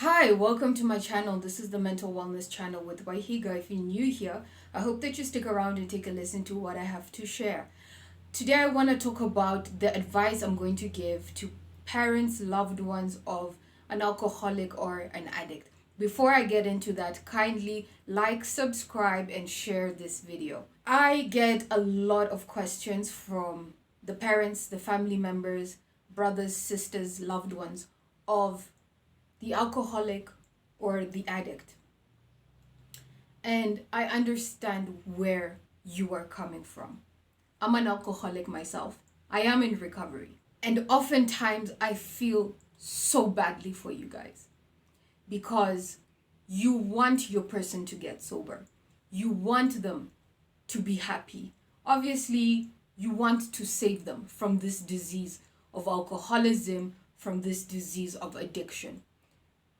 Hi, welcome to my channel. This is the Mental Wellness channel with Waihiga. If you're new here, I hope that you stick around and take a listen to what I have to share. Today, I want to talk about the advice I'm going to give to parents, loved ones of an alcoholic or an addict. Before I get into that, kindly like, subscribe, and share this video. I get a lot of questions from the parents, the family members, brothers, sisters, loved ones of the alcoholic or the addict. And I understand where you are coming from. I'm an alcoholic myself. I am in recovery. And oftentimes I feel so badly for you guys because you want your person to get sober. You want them to be happy. Obviously, you want to save them from this disease of alcoholism, from this disease of addiction.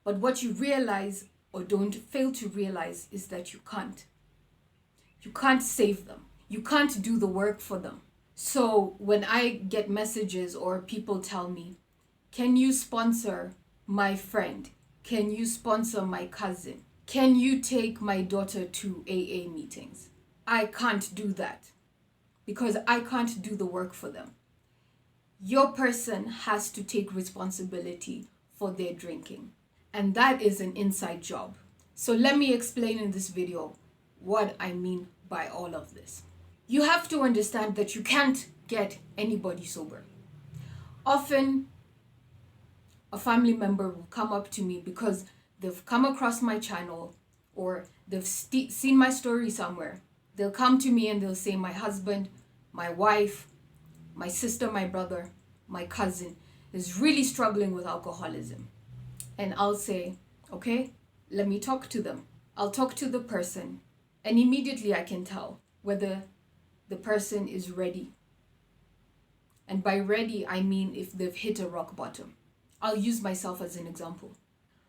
But what you realize or don't fail to realize is that you can't. You can't save them. You can't do the work for them. So when I get messages or people tell me, can you sponsor my friend? Can you sponsor my cousin? Can you take my daughter to AA meetings? I can't do that because I can't do the work for them. Your person has to take responsibility for their drinking. And that is an inside job. So let me explain in this video what I mean by all of this. You have to understand that you can't get anybody sober. Often, a family member will come up to me because they've come across my channel or they've seen my story somewhere. They'll come to me and they'll say, my husband, my wife, my sister, my brother, my cousin is really struggling with alcoholism. And I'll say, okay, let me talk to them. I'll talk to the person, and immediately I can tell whether the person is ready. And by ready, I mean if they've hit a rock bottom. I'll use myself as an example.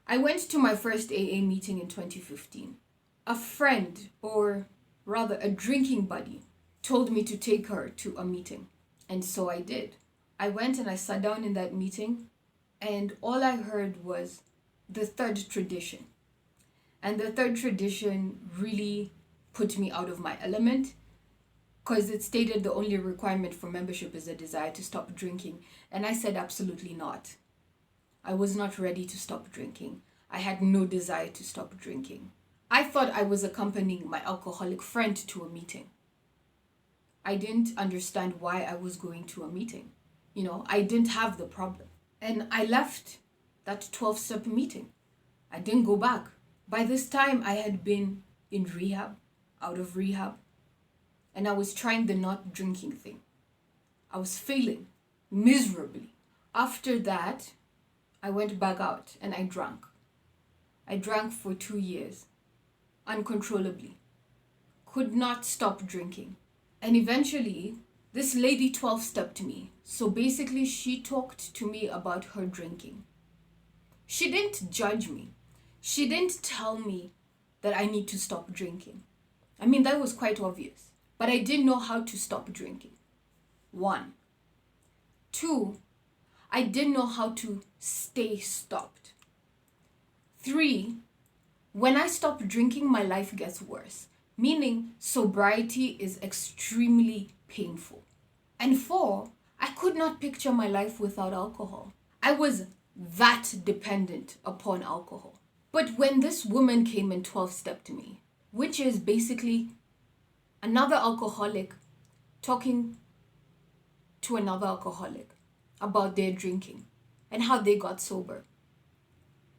I went to my first AA meeting in 2015. A friend, or rather a drinking buddy, told me to take her to a meeting. And so I did. I went and I sat down in that meeting, and all I heard was the third tradition. And the third tradition really put me out of my element because it stated the only requirement for membership is a desire to stop drinking. And I said, absolutely not. I was not ready to stop drinking. I had no desire to stop drinking. I thought I was accompanying my alcoholic friend to a meeting. I didn't understand why I was going to a meeting. I didn't have the problem. And I left that 12-step meeting. I didn't go back. By this time, I had been in rehab, out of rehab, and I was trying the not drinking thing. I was failing miserably. After that, I went back out and I drank. I drank for 2 years, uncontrollably. Could not stop drinking. And eventually, this lady 12-stepped me. So basically, she talked to me about her drinking. She didn't judge me. She didn't tell me that I need to stop drinking. I mean, that was quite obvious. But I didn't know how to stop drinking. 1. 2, I didn't know how to stay stopped. 3, when I stop drinking, my life gets worse. Meaning, sobriety is extremely painful. And 4, I could not picture my life without alcohol. I was that dependent upon alcohol. But when this woman came and 12-stepped me, which is basically another alcoholic talking to another alcoholic about their drinking and how they got sober,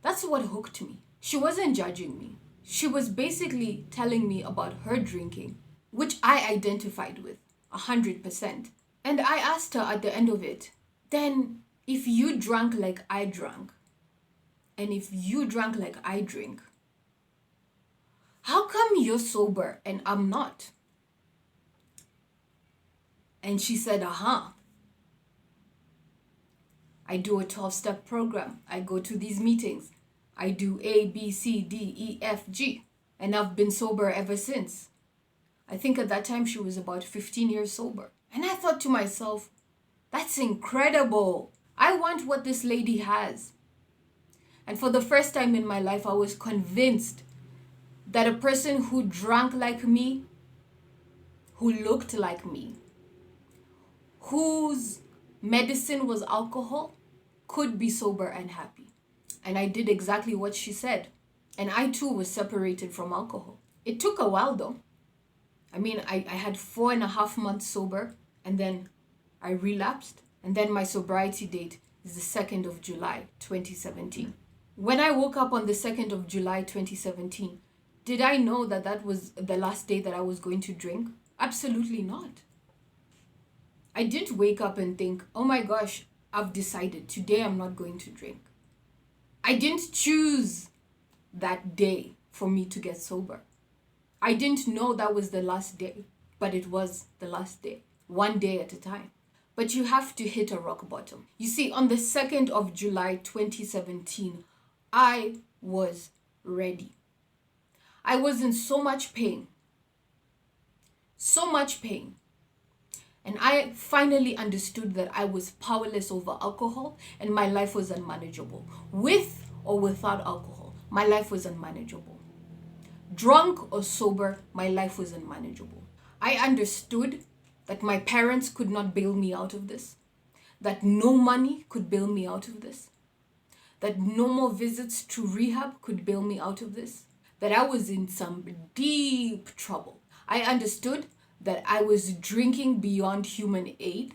that's what hooked me. She wasn't judging me. She was basically telling me about her drinking, which I identified with 100%. And I asked her at the end of it, then if you drank like I drank, and if you drank like I drink, how come you're sober and I'm not? And she said, I do a 12-step program. I go to these meetings. I do A, B, C, D, E, F, G. And I've been sober ever since. I think at that time she was about 15 years sober. And I thought to myself, that's incredible. I want what this lady has. And for the first time in my life, I was convinced that a person who drank like me, who looked like me, whose medicine was alcohol, could be sober and happy. And I did exactly what she said. And I too was separated from alcohol. It took a while though. I mean, I had 4.5 months sober, and then I relapsed. And then my sobriety date is the 2nd of July, 2017. When I woke up on the 2nd of July, 2017, did I know that that was the last day that I was going to drink? Absolutely not. I didn't wake up and think, oh my gosh, I've decided today I'm not going to drink. I didn't choose that day for me to get sober. I didn't know that was the last day, but it was the last day, one day at a time. But you have to hit a rock bottom. You see, on the 2nd of July, 2017, I was ready. I was in so much pain. So much pain. And I finally understood that I was powerless over alcohol and my life was unmanageable. With or without alcohol, my life was unmanageable. Drunk or sober, my life was unmanageable. I understood that my parents could not bail me out of this, that no money could bail me out of this, that no more visits to rehab could bail me out of this, that I was in some deep trouble. I understood that I was drinking beyond human aid,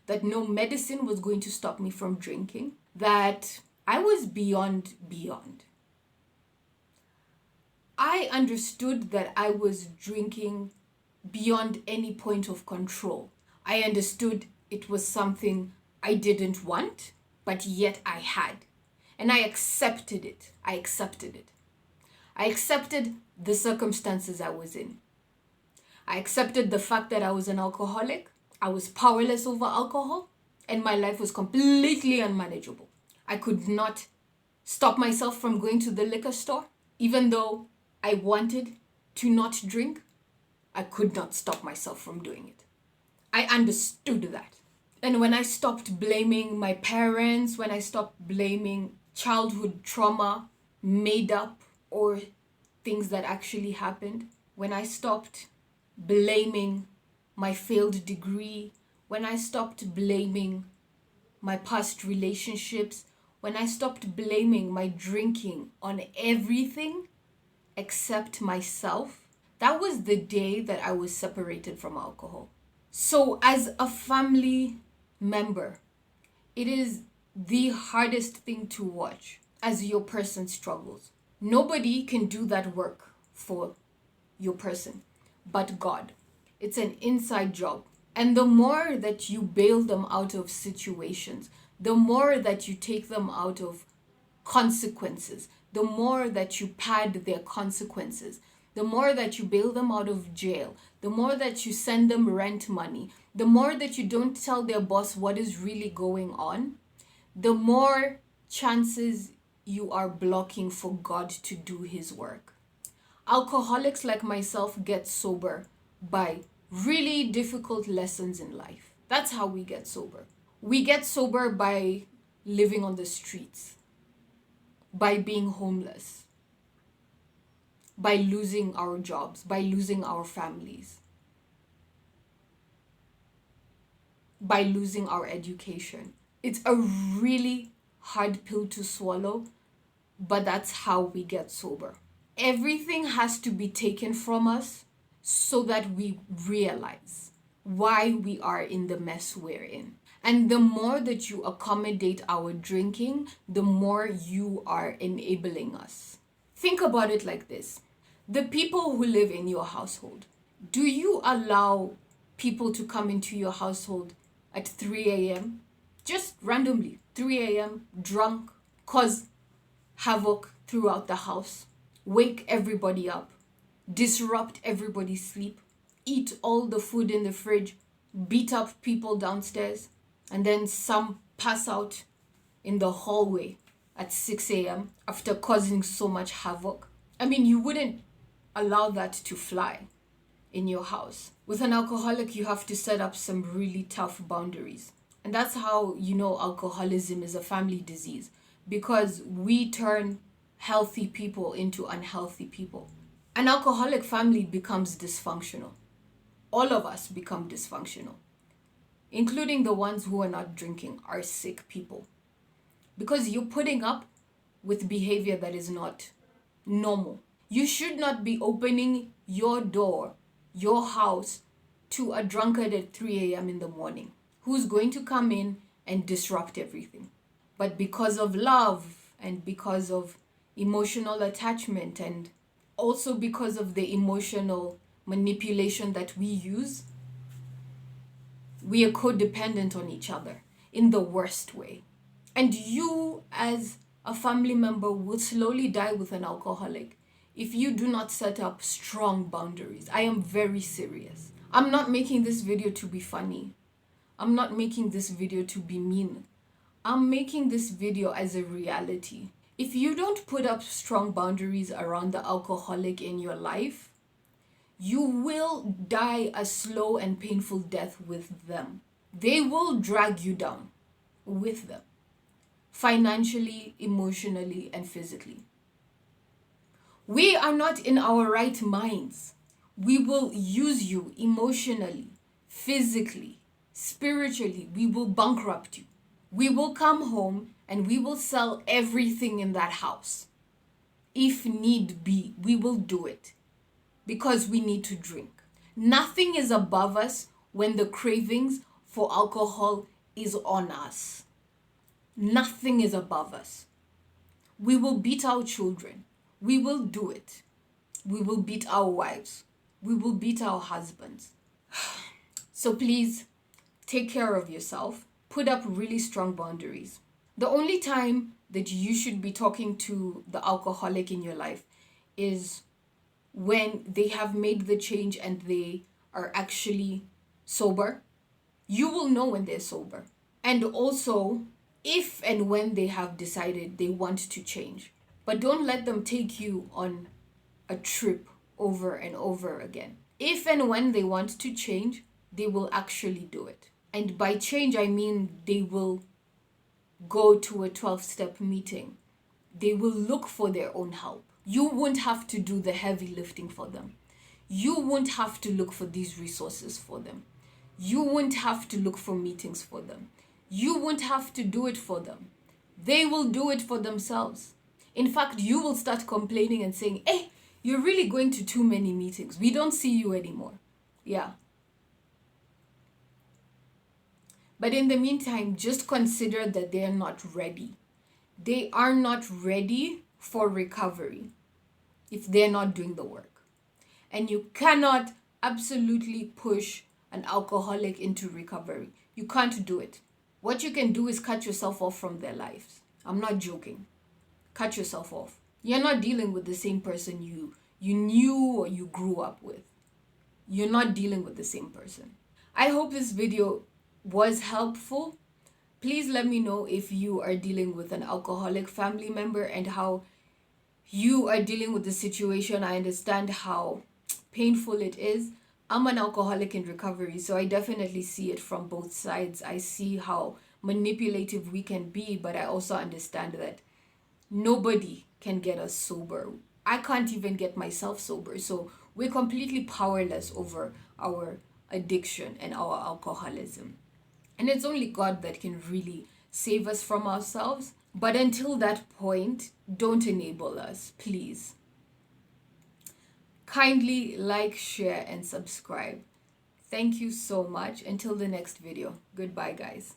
that no medicine was going to stop me from drinking, that I was beyond. I understood that I was drinking beyond any point of control. I understood it was something I didn't want, but yet I had. And I accepted it. I accepted the circumstances I was in. I accepted the fact that I was an alcoholic. I was powerless over alcohol, and my life was completely unmanageable. I could not stop myself from going to the liquor store, even though I wanted to not drink. I could not stop myself from doing it. I understood that. And when I stopped blaming my parents, when I stopped blaming childhood trauma, made up, or things that actually happened, when I stopped blaming my failed degree, when I stopped blaming my past relationships, when I stopped blaming my drinking on everything except myself, that was the day that I was separated from alcohol. So as a family member, it is the hardest thing to watch as your person struggles. Nobody can do that work for your person but God. It's an inside job. And the more that you bail them out of situations, the more that you take them out of consequences, the more that you pad their consequences, the more that you bail them out of jail, the more that you send them rent money, the more that you don't tell their boss what is really going on, the more chances you are blocking for God to do his work. Alcoholics like myself get sober by really difficult lessons in life. That's how we get sober. We get sober by living on the streets, by being homeless, by losing our jobs, by losing our families, by losing our education. It's a really hard pill to swallow, but that's how we get sober. Everything has to be taken from us so that we realize why we are in the mess we're in. And the more that you accommodate our drinking, the more you are enabling us. Think about it like this. The people who live in your household, do you allow people to come into your household at 3 a.m.? Just randomly, 3 a.m., drunk, cause havoc throughout the house, wake everybody up, disrupt everybody's sleep, eat all the food in the fridge, beat up people downstairs, and then some pass out in the hallway at 6 a.m. after causing so much havoc? I mean, you wouldn't allow that to fly in your house. With an alcoholic, you have to set up some really tough boundaries. And that's how you know alcoholism is a family disease. because we turn healthy people into unhealthy people. An alcoholic family becomes dysfunctional. All of us become dysfunctional, including the ones who are not drinking, are sick people. Because you're putting up with behavior that is not normal. You should not be opening your door, your house, to a drunkard at 3 a.m. in the morning who's going to come in and disrupt everything. But because of love and because of emotional attachment and also because of the emotional manipulation that we use, we are codependent on each other in the worst way. And you, as a family member, will slowly die with an alcoholic if you do not set up strong boundaries. I am very serious. I'm not making this video to be funny. I'm not making this video to be mean. I'm making this video as a reality. If you don't put up strong boundaries around the alcoholic in your life, you will die a slow and painful death with them. They will drag you down with them, financially, emotionally, and physically. We are not in our right minds. We will use you emotionally, physically, spiritually. We will bankrupt you. We will come home and we will sell everything in that house. If need be, we will do it because we need to drink. Nothing is above us when the cravings for alcohol is on us. Nothing is above us. We will beat our children. We will do it. We will beat our wives. We will beat our husbands. So please take care of yourself. Put up really strong boundaries. The only time that you should be talking to the alcoholic in your life is when they have made the change and they are actually sober. You will know when they're sober. And also, if and when they have decided they want to change. But don't let them take you on a trip over and over again. If and when they want to change, they will actually do it. And by change, I mean they will go to a 12-step meeting. They will look for their own help. You won't have to do the heavy lifting for them. You won't have to look for these resources for them. You won't have to look for meetings for them. You won't have to do it for them. They will do it for themselves. In fact, you will start complaining and saying, hey, you're really going to too many meetings. We don't see you anymore. Yeah. But in the meantime, just consider that they are not ready. They are not ready for recovery if they're not doing the work. And you cannot absolutely push an alcoholic into recovery. You can't do it. What you can do is cut yourself off from their lives. I'm not joking. Cut yourself off. You're not dealing with the same person you knew or you grew up with. You're not dealing with the same person. I hope this video was helpful. Please let me know if you are dealing with an alcoholic family member and how you are dealing with the situation. I understand how painful it is. I'm an alcoholic in recovery, so I definitely see it from both sides. I see how manipulative we can be, but I also understand that nobody can get us sober. I can't even get myself sober, so we're completely powerless over our addiction and our alcoholism. And it's only God that can really save us from ourselves. But until that point, don't enable us, please. Kindly like, share, and subscribe. Thank you so much. Until the next video. Goodbye, guys.